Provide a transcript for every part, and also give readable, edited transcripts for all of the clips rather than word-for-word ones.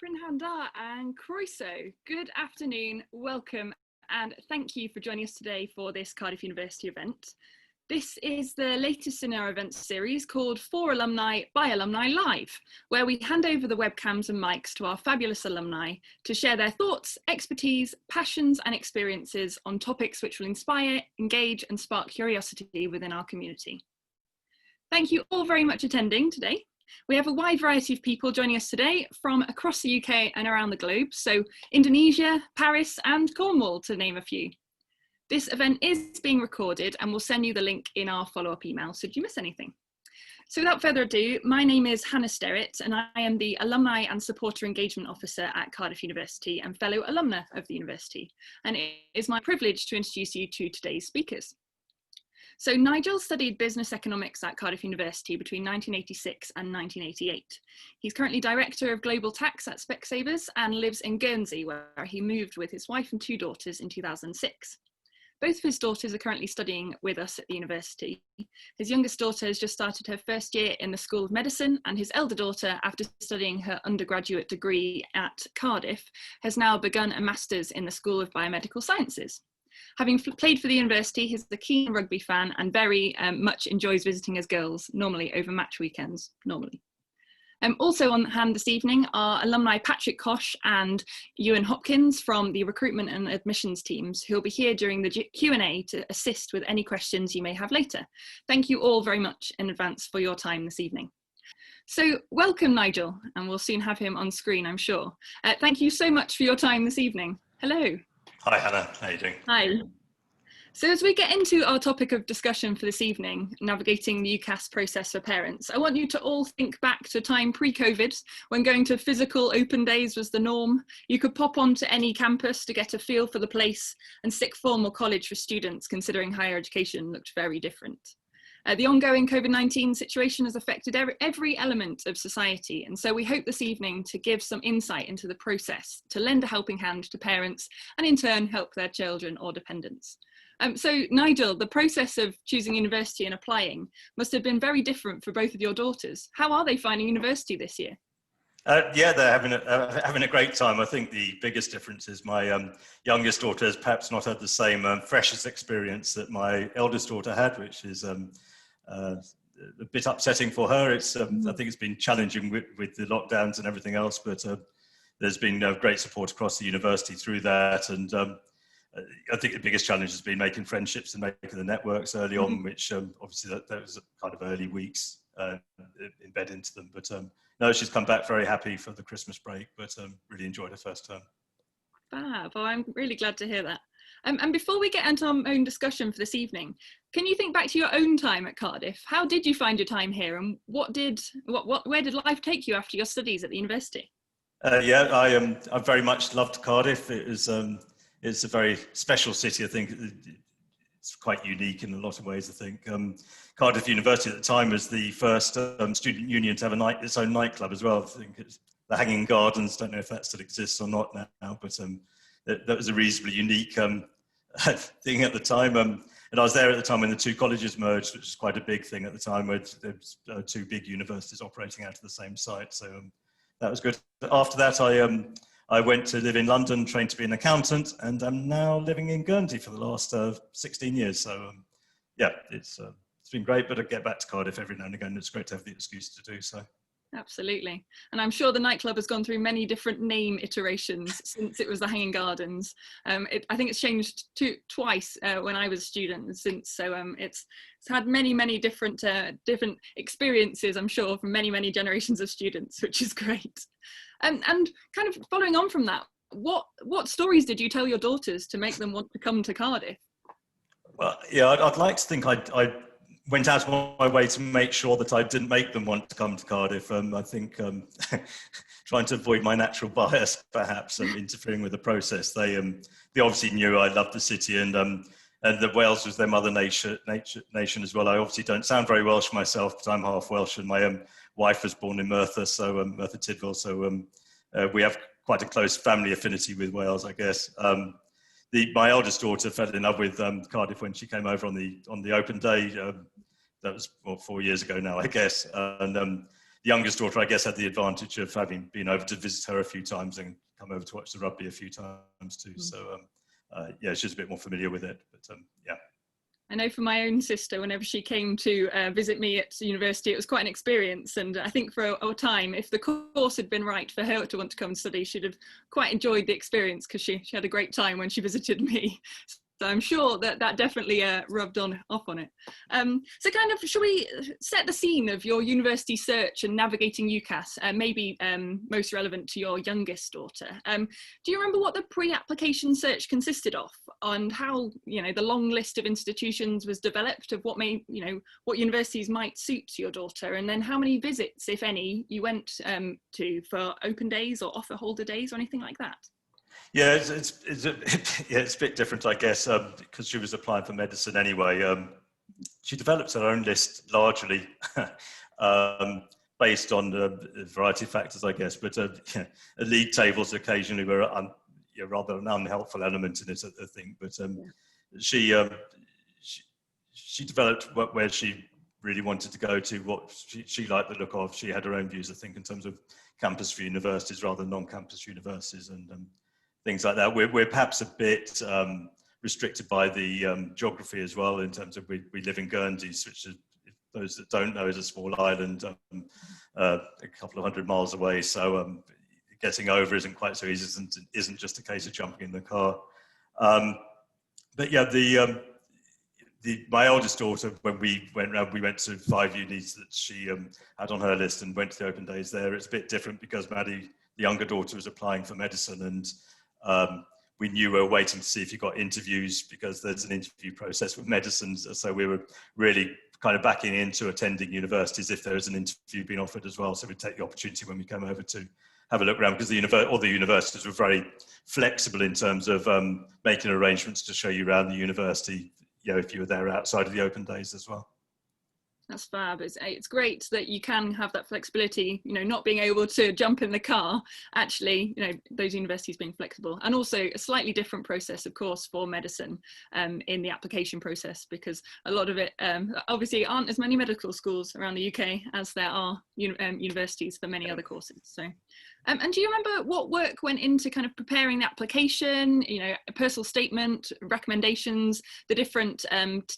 Brynhanda and Croeso. Good afternoon, welcome, and thank you for joining us today for this Cardiff University event. This is the latest in our event series called For Alumni by Alumni Live, where we hand over the webcams and mics to our fabulous alumni to share their thoughts, expertise, passions and experiences on topics which will inspire, engage and spark curiosity within our community. Thank you all very much for attending today. We have a wide variety of people joining us today from across the UK and around the globe, so Indonesia, Paris and Cornwall to name a few. This event is being recorded and we'll send you the link in our follow-up email should you miss anything. So without further ado, my name is Hannah Sterrett and I am the Alumni and Supporter Engagement Officer at Cardiff University and fellow alumna of the university. And it is my privilege to introduce you to today's speakers. So Nigel studied business economics at Cardiff University between 1986 and 1988. He's currently Director of Global Tax at Specsavers and lives in Guernsey, where he moved with his wife and two daughters in 2006. Both of his daughters are currently studying with us at the university. His youngest daughter has just started her first year in the School of Medicine, and his elder daughter, after studying her undergraduate degree at Cardiff, has now begun a master's in the School of Biomedical Sciences. Having played for the university, he's a keen rugby fan and very much enjoys visiting his girls, normally over match weekends, normally. Also on hand this evening are alumni Patrick Cosh and Iwan Hopkins from the recruitment and admissions teams, who will be here during the Q&A to assist with any questions you may have later. Thank you all very much in advance for your time this evening. So welcome Nigel, and we'll soon have him on screen, I'm sure. Thank you so much for your time this evening. Hello. Hi Hannah, how are you doing? Hi. So as we get into our topic of discussion for this evening, navigating the UCAS process for parents, I want you to all think back to a time pre-COVID when going to physical open days was the norm. You could pop onto any campus to get a feel for the place, and sixth form or college for students considering higher education looked very different. The ongoing COVID-19 situation has affected every element of society, and so we hope this evening to give some insight into the process, to lend a helping hand to parents and in turn help their children or dependents. So Nigel, the process of choosing university and applying must have been very different for both of your daughters. How are they finding university this year? Yeah, they're having a great time. I think the biggest difference is my youngest daughter has perhaps not had the same freshest experience that my eldest daughter had, which is a bit upsetting for her. It's I think it's been challenging with the lockdowns and everything else, but there's been great support across the university through that, and I think the biggest challenge has been making friendships and making the networks early on, which obviously that was kind of early weeks embed into them. But no, she's come back very happy for the Christmas break, but really enjoyed her first term. Fab. Well, I'm really glad to hear that. And before we get into our own discussion for this evening, can you think back to your own time at Cardiff? How did you find your time here, and where did life take you after your studies at the university? Yeah, I very much loved Cardiff. It's a very special city. I think it's quite unique in a lot of ways. I think Cardiff University at the time was the first student union to have its own nightclub as well. I think it's the Hanging Gardens. Don't know if that still exists or not now, but that was a reasonably unique thing at the time. And I was there at the time when the two colleges merged, which was quite a big thing at the time, where there was two big universities operating out of the same site. So that was good. After that, I went to live in London, trained to be an accountant, and I'm now living in Guernsey for the last 16 years. So yeah, it's been great, but I get back to Cardiff every now and again. It's great to have the excuse to do so. Absolutely. And I'm sure the nightclub has gone through many different name iterations since it was the Hanging Gardens. I think it's changed twice when I was a student since, so it's had many different experiences, I'm sure, from many generations of students, which is great. And kind of following on from that, what stories did you tell your daughters to make them want to come to Cardiff? Well, yeah, I'd like to think I went out of my way to make sure that I didn't make them want to come to Cardiff. I think trying to avoid my natural bias, perhaps, interfering with the process. They obviously knew I loved the city, and that Wales was their mother nation as well. I obviously don't sound very Welsh myself, but I'm half Welsh, and my wife was born in Merthyr, so Merthyr Tydfil. So we have quite a close family affinity with Wales, I guess. My eldest daughter fell in love with Cardiff when she came over on the open day. That was 4 years ago now, I guess. And youngest daughter, I guess, had the advantage of having been over to visit her a few times and come over to watch the rugby a few times too. So yeah, she's a bit more familiar with it, but yeah. I know for my own sister, whenever she came to visit me at university, it was quite an experience. And I think for a time, if the course had been right for her to want to come and study, she'd have quite enjoyed the experience because she had a great time when she visited me. So I'm sure that definitely rubbed off on it. So kind of, shall we set the scene of your university search and navigating UCAS, maybe most relevant to your youngest daughter. Do you remember what the pre-application search consisted of, and how, you know, the long list of institutions was developed of what what universities might suit your daughter, and then how many visits, if any, you went to for open days or offer holder days or anything like that? Yeah, it's a bit different, I guess, because she was applying for medicine anyway. She developed her own list largely based on a variety of factors, I guess, but league tables occasionally were rather an unhelpful element in it, I think. But she developed where she really wanted to go to, what she liked the look of. She had her own views, I think, in terms of campus for universities rather than non-campus universities and things like that. We're perhaps a bit restricted by the geography as well, in terms of we live in Guernsey, which is, those that don't know, is a small island a couple of 100 miles away. So getting over isn't quite so easy. Isn't just a case of jumping in the car. But yeah, my eldest daughter, when we went round, we went to 5 unis that she had on her list and went to the open days there. It's a bit different because Maddie, the younger daughter, was applying for medicine, and we knew we were waiting to see if you got interviews, because there's an interview process with medicines. So we were really kind of backing into attending universities if there was an interview being offered as well. So we'd take the opportunity when we came over to have a look around, because all the universities were very flexible in terms of making arrangements to show you around the university, you know, if you were there outside of the open days as well. That's fab. It's great that you can have that flexibility, you know, not being able to jump in the car, actually, you know, those universities being flexible. And also a slightly different process, of course, for medicine in the application process, because a lot of it obviously aren't as many medical schools around the UK as there are universities for many other courses. So, and do you remember what work went into kind of preparing the application, you know, a personal statement, recommendations, the different,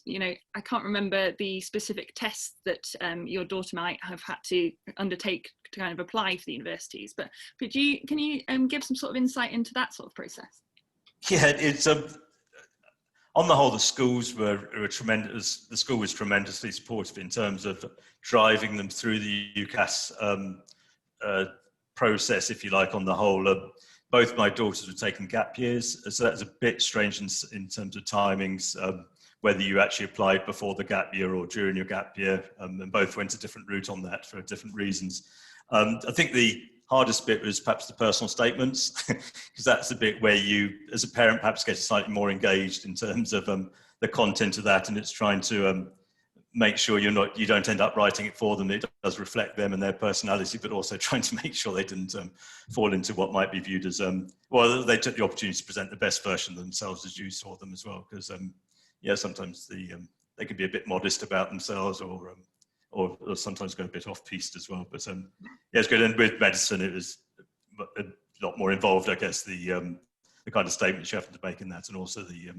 you know, I can't remember the specific tests that your daughter might have had to undertake to kind of apply for the universities, but can you give some sort of insight into that sort of process? Yeah, it's on the whole, the schools were tremendous. The school was tremendously supportive in terms of driving them through the UCAS process, if you like. On the whole, both my daughters were taking gap years, so that's a bit strange in terms of timings, whether you actually applied before the gap year or during your gap year, and both went a different route on that for different reasons. I think the hardest bit was perhaps the personal statements, because that's the bit where you, as a parent, perhaps get slightly more engaged in terms of the content of that, and it's trying to make sure you don't end up writing it for them. It does reflect them and their personality, but also trying to make sure they didn't fall into what might be viewed as well, they took the opportunity to present the best version of themselves as you saw them as well, because yeah, sometimes they can be a bit modest about themselves, or sometimes go a bit off piste as well. But yeah, it's good. And with medicine, it was a lot more involved, I guess, the kind of statements you have to make in that, and also the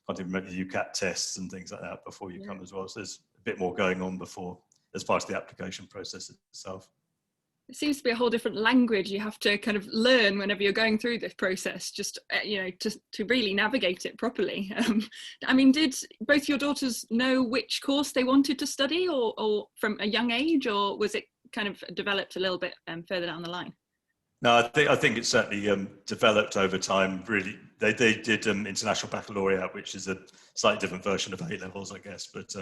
can't even remember the UCAT tests and things like that before you come as well. So there's a bit more going on before, as part of the application process itself. It seems to be a whole different language you have to kind of learn whenever you're going through this process, just you know, to really navigate it properly. I mean, did both your daughters know which course they wanted to study, or from a young age, or was it kind of developed a little bit further down the line? No, I think it's certainly developed over time. Really, they did international baccalaureate, which is a slightly different version of A-levels, I guess. But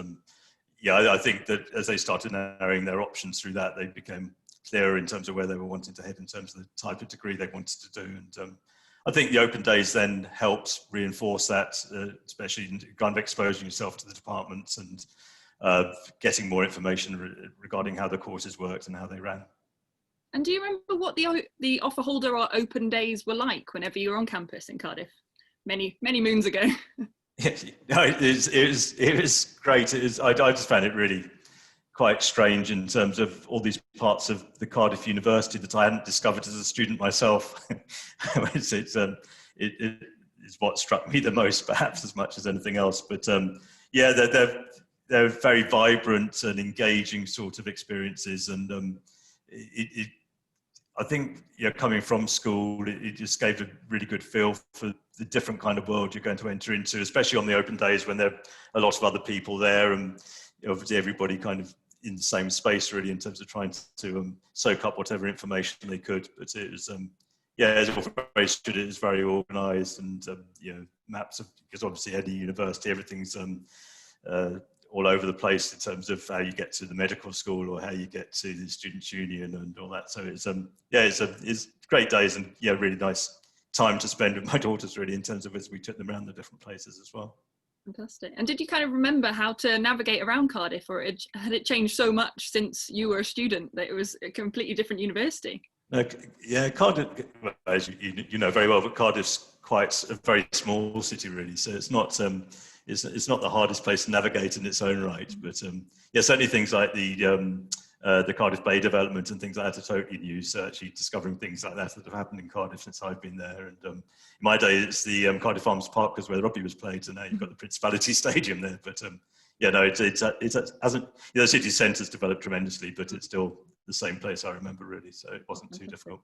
yeah, I think that as they started narrowing their options through that, they became clearer in terms of where they were wanting to head in terms of the type of degree they wanted to do. And I think the open days then helped reinforce that, especially in kind of exposing yourself to the departments and getting more information regarding how the courses worked and how they ran. And do you remember what the offer holder or open days were like whenever you were on campus in Cardiff, many moons ago? Yeah, no, it was great. I just found it really quite strange in terms of all these parts of the Cardiff University that I hadn't discovered as a student myself. It is what struck me the most, perhaps, as much as anything else. But yeah, they're very vibrant and engaging sort of experiences, and I think, coming from school, it just gave a really good feel for the different kind of world you're going to enter into, especially on the open days when there are a lot of other people there, and obviously everybody kind of in the same space, really, in terms of trying to soak up whatever information they could. But it was, as all very good, it was very organised, and maps of, because obviously any university, everything's all over the place in terms of how you get to the medical school or how you get to the students' union and all that. So it's great days, and really nice time to spend with my daughters, really, in terms of as we took them around the different places as well. Fantastic. And did you kind of remember how to navigate around Cardiff, or had it changed so much since you were a student that it was a completely different university? Cardiff, as you know very well, but Cardiff's quite a very small city, really. So it's not not the hardest place to navigate in its own right. But certainly things like the Cardiff Bay development and things like that are totally new. So actually discovering things like that have happened in Cardiff since I've been there. And in my day, it's the Cardiff Arms Park, because where the rugby was played, and now you've got the Principality Stadium there. But it hasn't. The city centre's developed tremendously, but it's still the same place I remember, really. So it wasn't too difficult.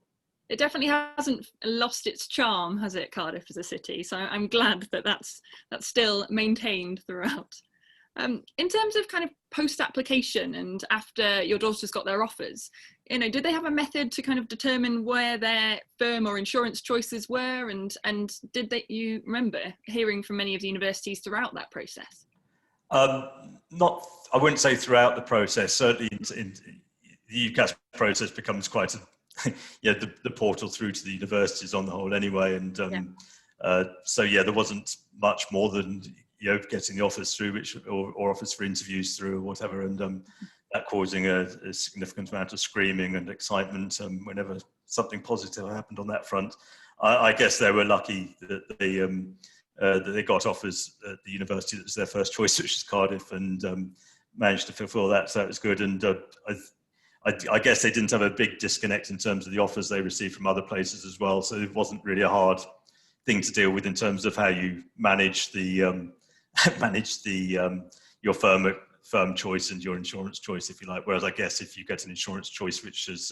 It definitely hasn't lost its charm, has it, Cardiff as a city? So I'm glad that that's still maintained throughout. In terms of kind of post-application and after your daughters got their offers, did they have a method to kind of determine where their firm or insurance choices were? And you remember hearing from many of the universities throughout that process? Not, I wouldn't say throughout the process. Certainly in the UCAS process becomes quite the portal through to the universities on the whole anyway. And there wasn't much more than getting the offers through, or offers for interviews through, or whatever, and that causing a significant amount of screaming and excitement whenever something positive happened on that front. I guess they were lucky that they got offers at the university that was their first choice, which is Cardiff, and managed to fulfil that, so that was good. And I guess they didn't have a big disconnect in terms of the offers they received from other places as well, so it wasn't really a hard thing to deal with in terms of how you manage your firm choice and your insurance choice, if you like. Whereas I guess if you get an insurance choice which is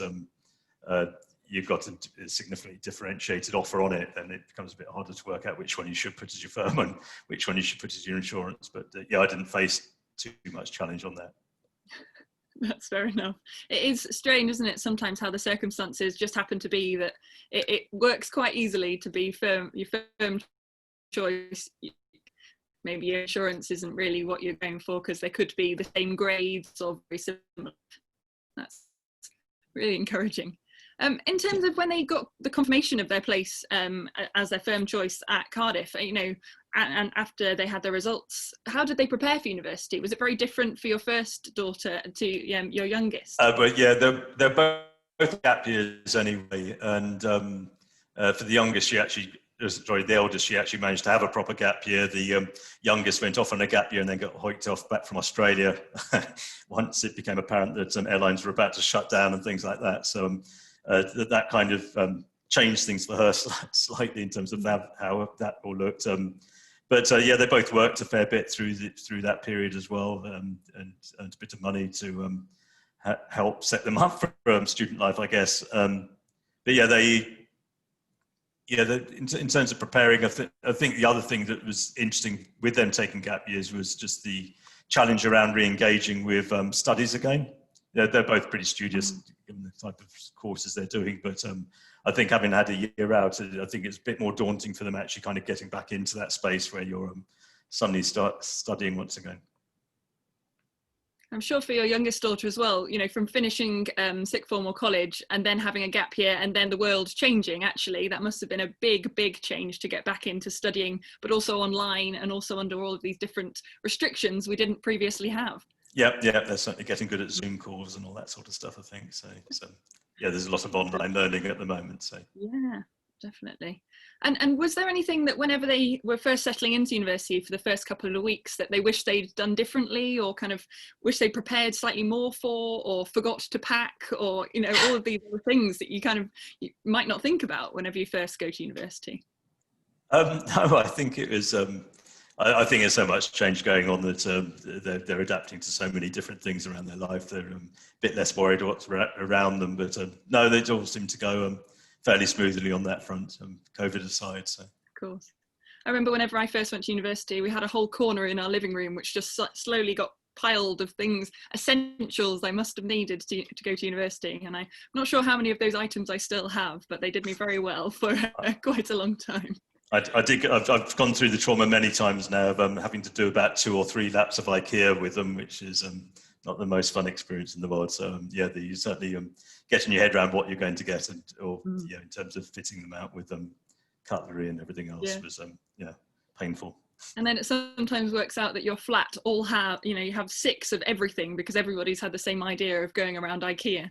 you've got a significantly differentiated offer on it, then it becomes a bit harder to work out which one you should put as your firm and which one you should put as your insurance. But I didn't face too much challenge on that. That's fair enough. It is strange, isn't it, sometimes how the circumstances just happen to be that it works quite easily to be your firm choice. Maybe your insurance isn't really what you're going for, because they could be the same grades or very similar. That's really encouraging. In terms of when they got the confirmation of their place as their firm choice at Cardiff, and after they had their results, how did they prepare for university? Was it very different for your first daughter to your youngest? But they're both gap years anyway, and for the youngest, the eldest, she actually managed to have a proper gap year. The youngest went off on a gap year and then got hoiked off back from Australia once it became apparent that some airlines were about to shut down and things like that. So that kind of changed things for her slightly in terms of how that all looked. But they both worked a fair bit through that period as well, and earned a bit of money to help set them up for student life, I guess. In terms of preparing, I think the other thing that was interesting with them taking gap years was just the challenge around re-engaging with studies again. They're both pretty studious given the type of courses they're doing, but I think having had a year out, I think it's a bit more daunting for them actually kind of getting back into that space where you're suddenly start studying once again. I'm sure for your youngest daughter as well, from finishing sixth form or college and then having a gap year and then the world changing, actually, that must have been a big, big change to get back into studying, but also online and also under all of these different restrictions we didn't previously have. Yeah, they're certainly getting good at Zoom calls and all that sort of stuff, I think. So there's a lot of online learning at the moment. So yeah. Definitely. And was there anything that whenever they were first settling into university for the first couple of weeks that they wished they'd done differently, or kind of wish they prepared slightly more for, or forgot to pack, or, you know, all of these other things that you might not think about whenever you first go to university? No, I think it was, I think there's so much change going on that they're adapting to so many different things around their life. They're a bit less worried what's around them, but no, they all seem to go fairly smoothly on that front, COVID aside. So. Of course. I remember whenever I first went to university, we had a whole corner in our living room which just slowly got piled of things, essentials I must have needed to go to university, and I'm not sure how many of those items I still have, but they did me very well for quite a long time. I've gone through the trauma many times now of having to do about 2 or 3 laps of Ikea with them, which is not the most fun experience in the world. So yeah, you certainly getting your head around what you're going to get, and in terms of fitting them out with cutlery and everything else was painful. And then it sometimes works out that your flat all have, you have 6 of everything because everybody's had the same idea of going around Ikea.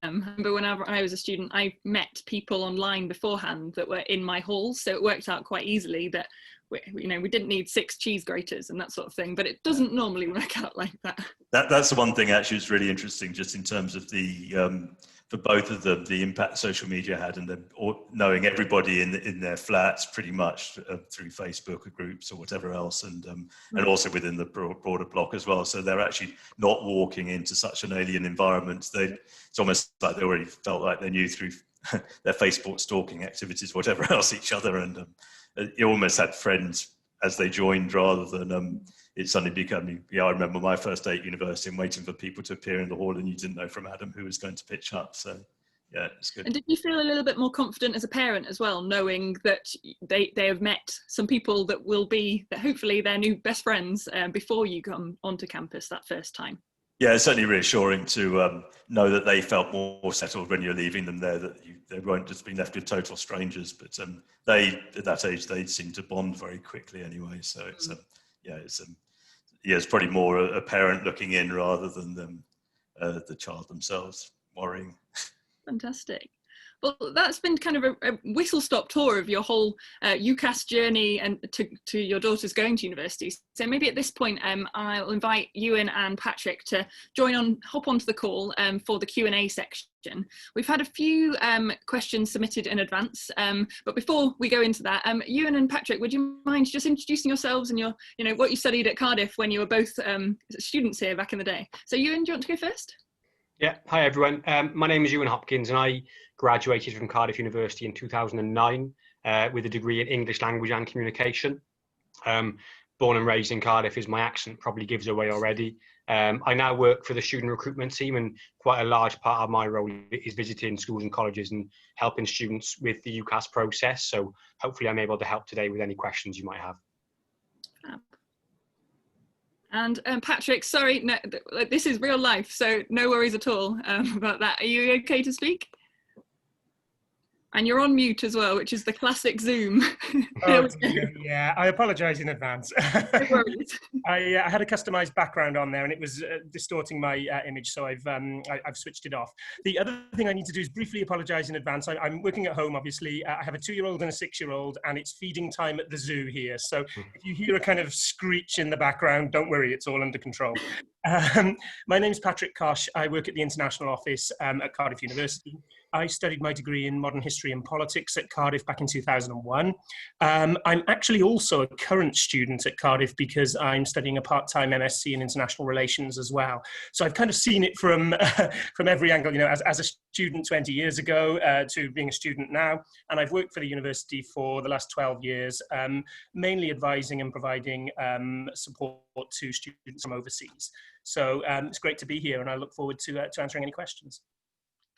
But whenever I was a student, I met people online beforehand that were in my halls, so it worked out quite easily that we didn't need 6 cheese graters and that sort of thing, but it doesn't normally work out like that. That's the one thing actually is really interesting, just in terms of the for both of them, the impact social media had, and knowing everybody in their flats pretty much through Facebook or groups or whatever else, and also within the broader block as well. So they're actually not walking into such an alien environment. It's almost like they already felt like they knew through their Facebook stalking activities, whatever else, each other, and you almost had friends as they joined, rather than it suddenly becoming, I remember my first day at university and waiting for people to appear in the hall, and you didn't know from Adam who was going to pitch up. So yeah, it's good. And did you feel a little bit more confident as a parent as well, knowing that they have met some people that will be hopefully their new best friends before you come onto campus that first time? Yeah, it's certainly reassuring to know that they felt more settled when you're leaving them there, that they won't just be left with total strangers. But they, at that age, they seem to bond very quickly anyway. So it's it's probably more a parent looking in rather than the child themselves worrying. Fantastic. Well, that's been kind of a whistle-stop tour of your whole UCAS journey and to your daughters going to university. So maybe at this point, I'll invite Iwan and Patrick to hop onto the call for the Q&A section. We've had a few questions submitted in advance, but before we go into that, Iwan and Patrick, would you mind just introducing yourselves and what you studied at Cardiff when you were both students here back in the day? So Iwan, do you want to go first? Yeah, hi everyone. My name is Iwan Hopkins, and I graduated from Cardiff University in 2009 with a degree in English Language and Communication. Born and raised in Cardiff, as my accent probably gives away already. I now work for the student recruitment team, and quite a large part of my role is visiting schools and colleges and helping students with the UCAS process. So hopefully I'm able to help today with any questions you might have. And Patrick, sorry, no, this is real life, so no worries at all about that. Are you okay to speak? And you're on mute as well, which is the classic Zoom. Oh, yeah, I apologise in advance. No worries. I had a customised background on there, and it was distorting my image, so I've switched it off. The other thing I need to do is briefly apologise in advance. I'm working at home, obviously. I have a 2-year-old and a 6-year-old, and it's feeding time at the zoo here. So if you hear a kind of screech in the background, don't worry, it's all under control. My name's Patrick Cosh. I work at the International Office at Cardiff University. I studied my degree in modern history and politics at Cardiff back in 2001. I'm actually also a current student at Cardiff because I'm studying a part-time MSc in international relations as well. So I've kind of seen it from every angle, as a student 20 years ago to being a student now. And I've worked for the university for the last 12 years, mainly advising and providing support to students from overseas. So it's great to be here, and I look forward to answering any questions.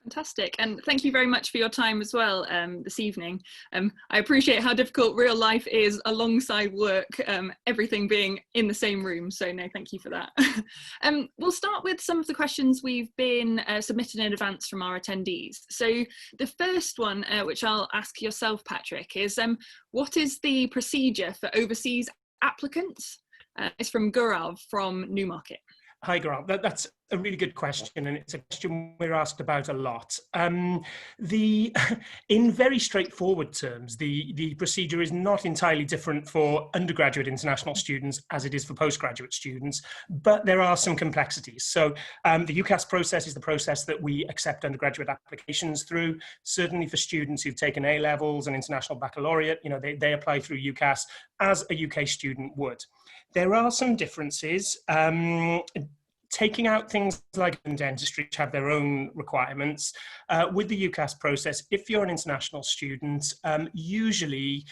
Fantastic, and thank you very much for your time as well this evening. I appreciate how difficult real life is alongside work, everything being in the same room, so no, thank you for that. We'll start with some of the questions we've been submitted in advance from our attendees. So the first one, which I'll ask yourself, Patrick, is what is the procedure for overseas applicants? It's from Gaurav from Newmarket. Hi, Gaurav. That's a really good question, and it's a question we're asked about a lot. In very straightforward terms, the procedure is not entirely different for undergraduate international students as it is for postgraduate students, but there are some complexities. So the UCAS process is the process that we accept undergraduate applications through. Certainly for students who've taken A-levels and international baccalaureate, you know, they apply through UCAS as a UK student would. There are some differences. Taking out things like dentistry, which have their own requirements, with the UCAS process, if you're an international student, usually,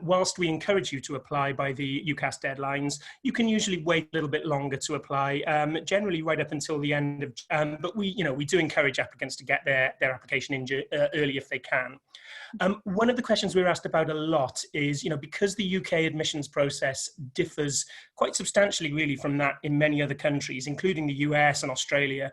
whilst we encourage you to apply by the UCAS deadlines, you can usually wait a little bit longer to apply, generally right up until the end of, but we do encourage applicants to get their application in early if they can. One of the questions we're asked about a lot is, you know, because the UK admissions process differs quite substantially really from that in many other countries, including the US and Australia,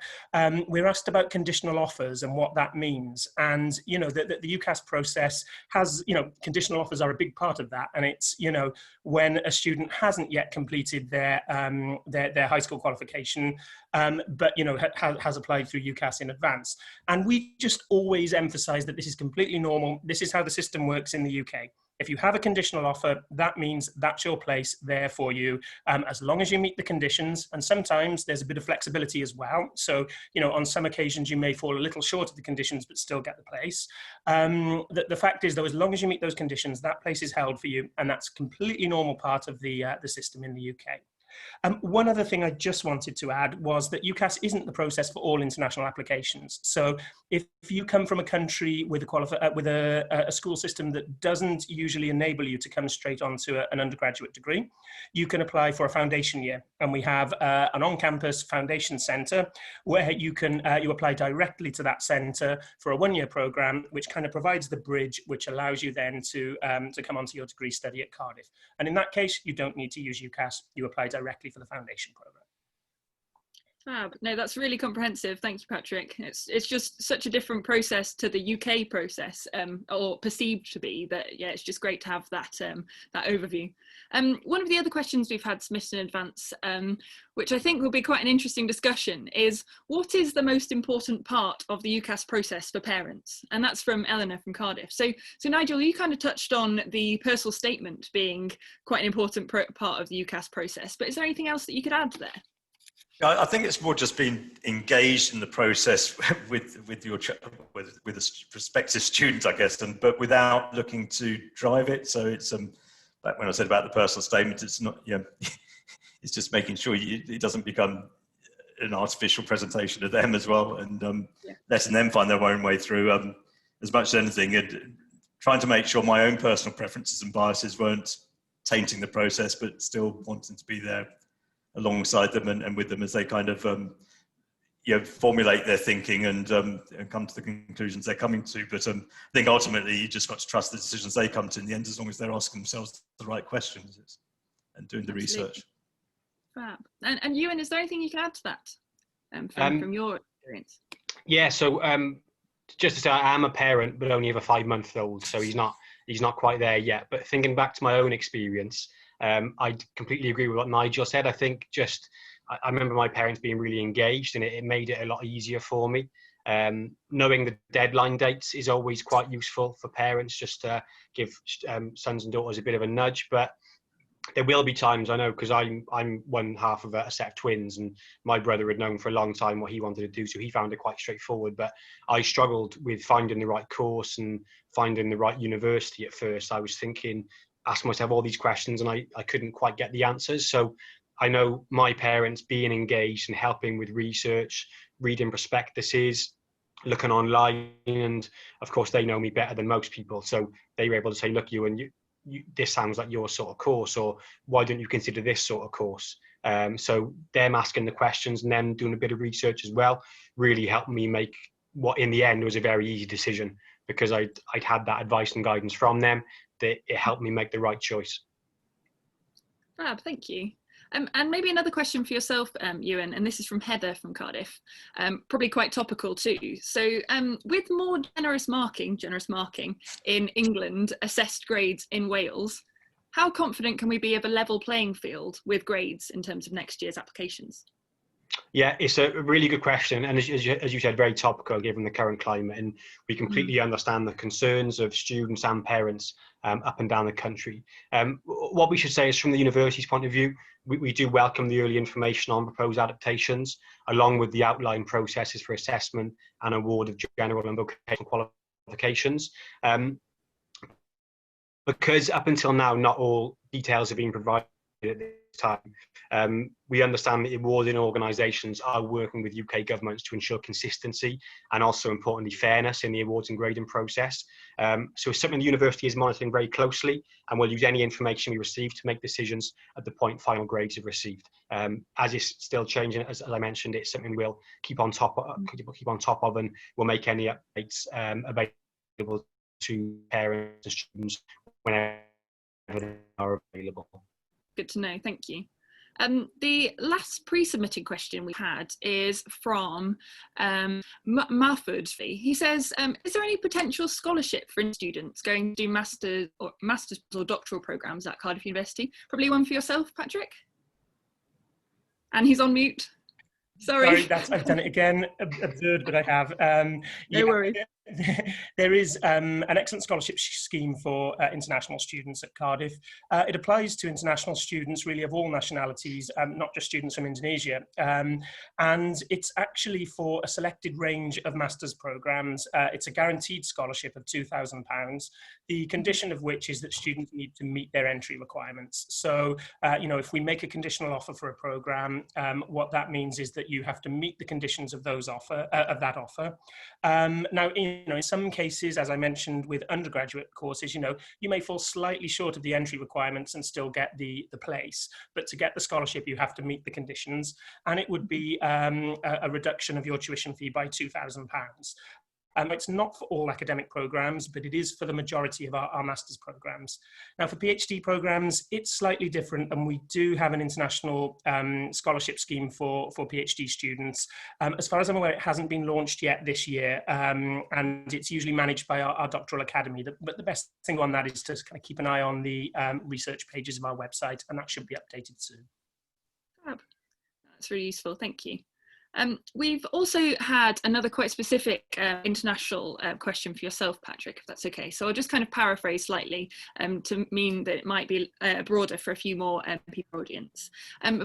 we're asked about conditional offers and what that means. And, you know, the UCAS process has, you know, conditional offers are a big part of that. And it's, you know, when a student hasn't yet completed their high school qualification, but, you know, has applied through UCAS in advance. And we just always emphasize that this is completely normal. This is how the system works in the UK. If you have a conditional offer, that means that's your place there for you, as long as you meet the conditions. And sometimes there's a bit of flexibility as well. So, you know, on some occasions you may fall a little short of the conditions, but still get the place. The fact is, though, as long as you meet those conditions, that place is held for you. And that's a completely normal part of the system in the UK. One other thing I just wanted to add was that UCAS isn't the process for all international applications. So if you come from a country with a school system that doesn't usually enable you to come straight onto an undergraduate degree, you can apply for a foundation year. And we have an on-campus foundation centre where you apply directly to that centre for a one-year programme, which kind of provides the bridge, which allows you then to come onto your degree study at Cardiff. And in that case, you don't need to use UCAS. You apply directly for the foundation programme. Fab. No, that's really comprehensive. Thank you, Patrick. It's just such a different process to the UK process, or perceived to be, that, yeah, it's just great to have that that overview. One of the other questions we've had submitted in advance, which I think will be quite an interesting discussion, is what is the most important part of the UCAS process for parents? And that's from Eleanor from Cardiff. So Nigel, you kind of touched on the personal statement being quite an important part of the UCAS process, but is there anything else that you could add there? I think it's more just being engaged in the process with the prospective student, I guess, but without looking to drive it. So it's like when I said about the personal statement, it's not, you know, it's just making sure it doesn't become an artificial presentation of them as well, and letting them find their own way through as much as anything, and trying to make sure my own personal preferences and biases weren't tainting the process, but still wanting to be there alongside them and with them as they kind of formulate their thinking and come to the conclusions they're coming to. But I think ultimately you just got to trust the decisions they come to in the end, as long as they're asking themselves the right questions and doing the research. Fab. And Ewan, is there anything you can add to that from your experience? Yeah, so just to say, I am a parent, but only have a 5-month-old, so he's not quite there yet. But thinking back to my own experience, I completely agree with what Nigel said. I think I remember my parents being really engaged, and it made it a lot easier for me. Knowing the deadline dates is always quite useful for parents, just to give sons and daughters a bit of a nudge. But there will be times, I know, because I'm one half of a set of twins, and my brother had known for a long time what he wanted to do, so he found it quite straightforward. But I struggled with finding the right course and finding the right university at first. I was asking myself all these questions, and I couldn't quite get the answers. So I know my parents being engaged and helping with research, reading prospectuses, looking online, and of course they know me better than most people. So they were able to say, look, Ewan, this sounds like your sort of course, or why don't you consider this sort of course? So them asking the questions and them doing a bit of research as well really helped me make what in the end was a very easy decision, because I'd had that advice and guidance from them. That it helped me make the right choice. Fab, thank you. And maybe another question for yourself, Ewan, and this is from Heather from Cardiff, probably quite topical too. So with more generous marking in England, assessed grades in Wales, how confident can we be of a level playing field with grades in terms of next year's applications? Yeah, it's a really good question, and as you said, very topical given the current climate, and we completely understand the concerns of students and parents up and down the country. What we should say is, from the university's point of view, we do welcome the early information on proposed adaptations, along with the outline processes for assessment and award of general and vocational qualifications. Because up until now, not all details have been provided at this time. We understand that awarding organisations are working with UK governments to ensure consistency and also, importantly, fairness in the awards and grading process. So it's something the university is monitoring very closely, and will use any information we receive to make decisions at the point final grades are received. As it's still changing, as I mentioned, it's something we'll keep on top of, and we'll make any updates available to parents and students whenever they are available. Good to know, thank you. The last pre-submitted question we had is from Mahfoud. He says, is there any potential scholarship for students going to do master's or doctoral programmes at Cardiff University? Probably one for yourself, Patrick? And he's on mute. Sorry, I've done it again. Absurd, but I have. No worries. There is an excellent scholarship scheme for international students at Cardiff. It applies to international students really of all nationalities, not just students from Indonesia. And it's actually for a selected range of master's programmes. It's a guaranteed scholarship of £2,000, the condition of which is that students need to meet their entry requiremms. So, if we make a conditional offer for a programme, what that means is that you have to meet the conditions of that offer. Now, in some cases, as I mentioned, with undergraduate courses, you may fall slightly short of the entry requirements and still get the place. But to get the scholarship, you have to meet the conditions, and it would be a reduction of your tuition fee by £2,000. It's not for all academic programmes, but it is for the majority of our master's programmes. Now, for PhD programmes, it's slightly different, and we do have an international scholarship scheme for PhD students. As far as I'm aware, it hasn't been launched yet this year, and it's usually managed by our doctoral academy. But the best thing on that is to kind of keep an eye on the research pages of our website, and that should be updated soon. That's really useful, thank you. We've also had another quite specific international question for yourself, Patrick, if that's okay. So I'll just kind of paraphrase slightly to mean that it might be broader for a few more people audience.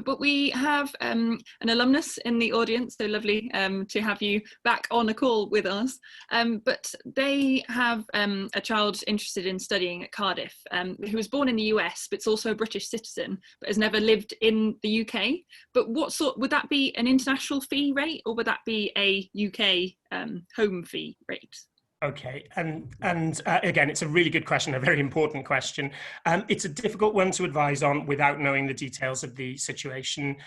But we have an alumnus in the audience, so lovely to have you back on a call with us. But they have a child interested in studying at Cardiff who was born in the US, but is also a British citizen, but has never lived in the UK. But what sort, would that be an international fee rate, or would that be a UK home fee rate? Okay, and again, it's a really good question, a very important question. It's a difficult one to advise on without knowing the details of the situation.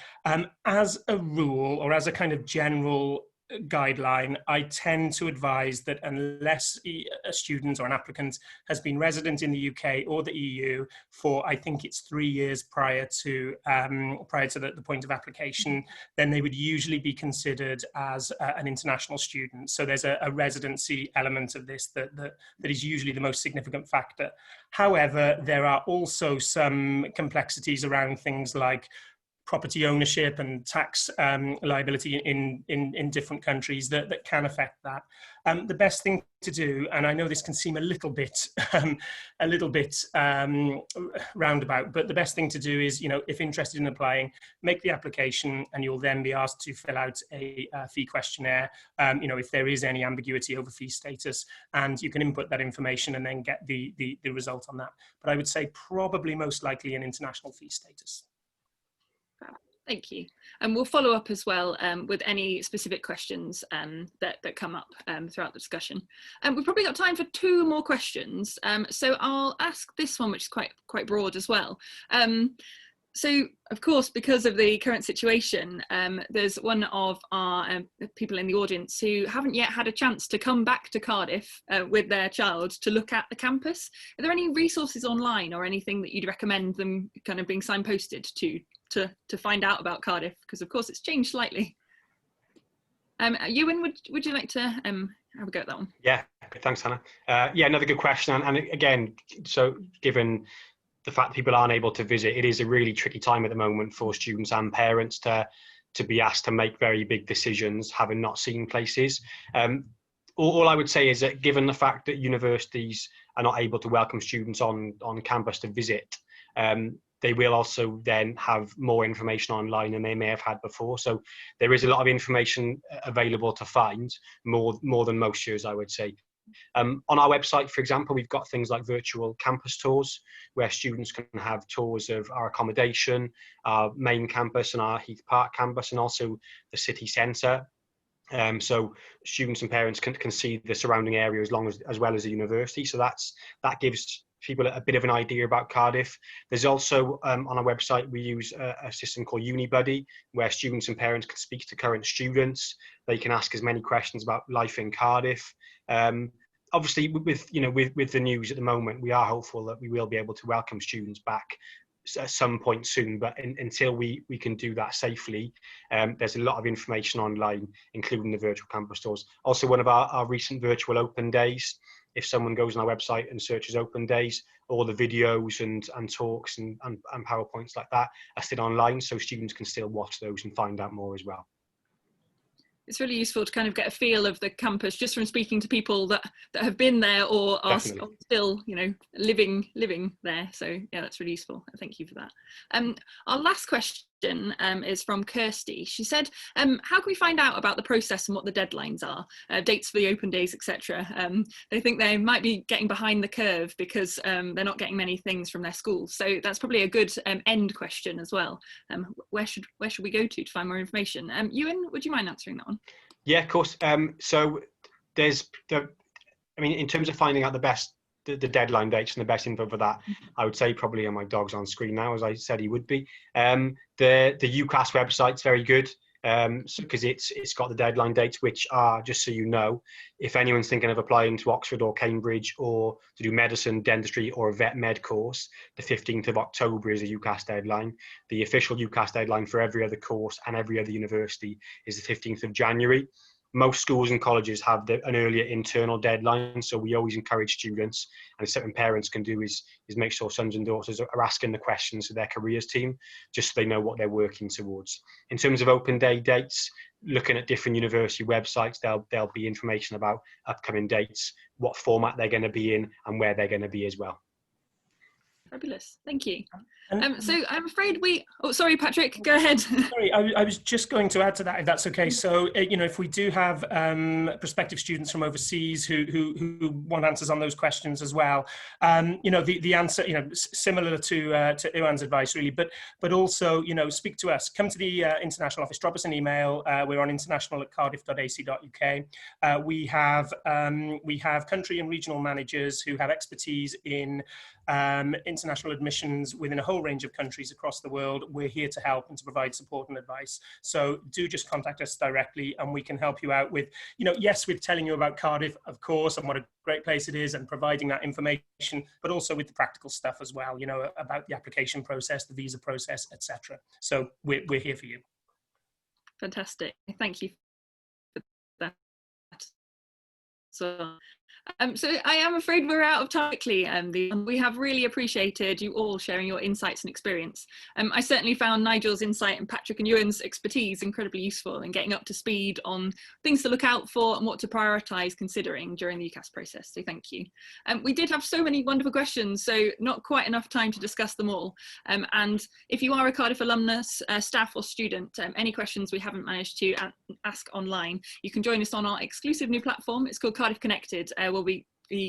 As a rule, or as a kind of general guideline, I tend to advise that unless a student or an applicant has been resident in the UK or the EU for, I think it's 3 years prior to the point of application, then they would usually be considered as an international student. So there's a residency element of this that is usually the most significant factor. However, there are also some complexities around things like property ownership and tax liability in different countries that can affect that. The best thing to do, and I know this can seem a little bit roundabout, but the best thing to do is, if interested in applying, make the application, and you'll then be asked to fill out a fee questionnaire, if there is any ambiguity over fee status, and you can input that information and then get the result on that. But I would say probably most likely an international fee status. Thank you. And we'll follow up as well with any specific questions that come up throughout the discussion. We've probably got time for 2 more questions. So I'll ask this one, which is quite broad as well. So, of course, because of the current situation, there's one of our people in the audience who haven't yet had a chance to come back to Cardiff with their child to look at the campus. Are there any resources online or anything that you'd recommend them kind of being signposted to find out about Cardiff? Because, of course, it's changed slightly. Iwan, would you like to have a go at that one? Yeah, thanks, Hannah. Yeah, another good question. And again, so given the fact that people aren't able to visit, it is a really tricky time at the moment for students and parents to to be asked to make very big decisions, having not seen places. All I would say is that given the fact that universities are not able to welcome students on campus to visit, they will also then have more information online than they may have had before. So there is a lot of information available to find, more than most years, I would say. On our website, for example, we've got things like virtual campus tours, where students can have tours of our accommodation, our main campus and our Heath Park campus, and also the city centre. So students and parents can see the surrounding area as well as the university. So that gives people a bit of an idea about Cardiff. There's also on our website we use a system called UniBuddy, where students and parents can speak to current students. They can ask as many questions about life in Cardiff. Obviously, with the news at the moment, we are hopeful that we will be able to welcome students back at some point soon, but until we can do that safely, there's a lot of information online, including the virtual campus tours. Also, one of our recent virtual open days, if someone goes on our website and searches open days, all the videos and talks and PowerPoints like that are still online, so students can still watch those and find out more as well. It's really useful to kind of get a feel of the campus just from speaking to people that have been there or are still, living there. So yeah, that's really useful. Thank you for that. Our last question is from Kirsty. She said, how can we find out about the process and what the deadlines are, dates for the open days, etc. They think they might be getting behind the curve because they're not getting many things from their schools. So that's probably a good end question as well. Where should we go to find more information? Ewan, would you mind answering that one? Yeah, of course. So there's in terms of finding out the deadline dates and the best info for that, I would say probably, and my dog's on screen now, as I said he would be. The UCAS website's very good, because it's got the deadline dates, which are, just so you know, if anyone's thinking of applying to Oxford or Cambridge or to do medicine, dentistry or a vet med course, the 15th of October is a UCAS deadline. The official UCAS deadline for every other course and every other university is the 15th of January. Most schools and colleges have an earlier internal deadline, so we always encourage students, and something parents can do is make sure sons and daughters are asking the questions to their careers team, just so they know what they're working towards. In terms of open day dates, looking at different university websites, there'll be information about upcoming dates, what format they're going to be in, and where they're going to be as well. Fabulous, thank you. So I'm afraid sorry, Patrick, go ahead. Sorry, I was just going to add to that, if that's okay. So, if we do have prospective students from overseas who want answers on those questions as well, the answer, similar to Iwan's advice, really, but also, speak to us. Come to the international office, drop us an email. We're on international@cardiff.ac.uk. We have country and regional managers who have expertise in international admissions within a whole range of countries across the world. We're here to help and to provide support and advice. So do just contact us directly and we can help you out with, yes, with telling you about Cardiff, of course, and what a great place it is and providing that information, but also with the practical stuff as well, about the application process, the visa process, etc. So we're here for you. Fantastic. Thank you for that. So I am afraid we're out of time quickly. We have really appreciated you all sharing your insights and experience. I certainly found Nigel's insight and Patrick and Ewan's expertise incredibly useful in getting up to speed on things to look out for and what to prioritise considering during the UCAS process, so thank you. We did have so many wonderful questions, so not quite enough time to discuss them all. And if you are a Cardiff alumnus, staff or student, any questions we haven't managed to ask online, you can join us on our exclusive new platform. It's called Cardiff Connected. We'll be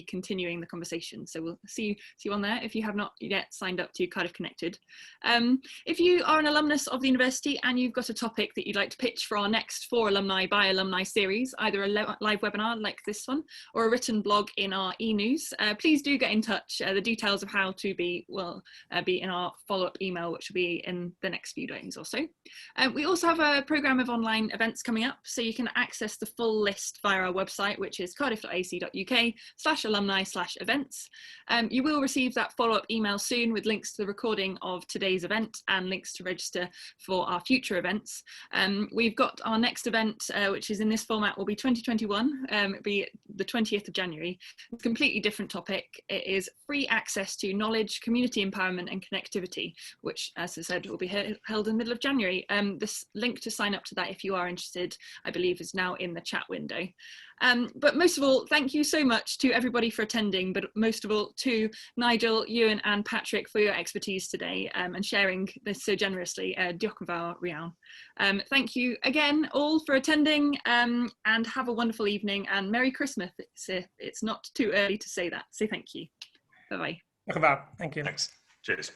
continuing the conversation, so we'll see you on there if you have not yet signed up to Cardiff Connected. If you are an alumnus of the university and you've got a topic that you'd like to pitch for our next For Alumni by Alumni series, either a live webinar like this one or a written blog in our e-news, please do get in touch. The details of how to be in our follow-up email, which will be in the next few days or so. We also have a programme of online events coming up, so you can access the full list via our website, which is cardiff.ac.uk/events. facebook.com/alumni/events. You will receive that follow-up email soon with links to the recording of today's event and links to register for our future events. We've got our next event, which is in this format, will be 2021. It'll be the 20th of January. It's a completely different topic. It is free access to knowledge, community empowerment and connectivity, which, as I said, will be held in the middle of January. This link to sign up to that, if you are interested, I believe is now in the chat window. But most of all, thank you so much to everybody for attending, but most of all to Nigel, Ewan and Patrick for your expertise today and sharing this so generously. Diolch yn fawr iawn. Thank you again all for attending and have a wonderful evening and Merry Christmas. It's not too early to say that, so thank you. Bye-bye. Diolch yn fawr. Thank you. Thanks. Cheers.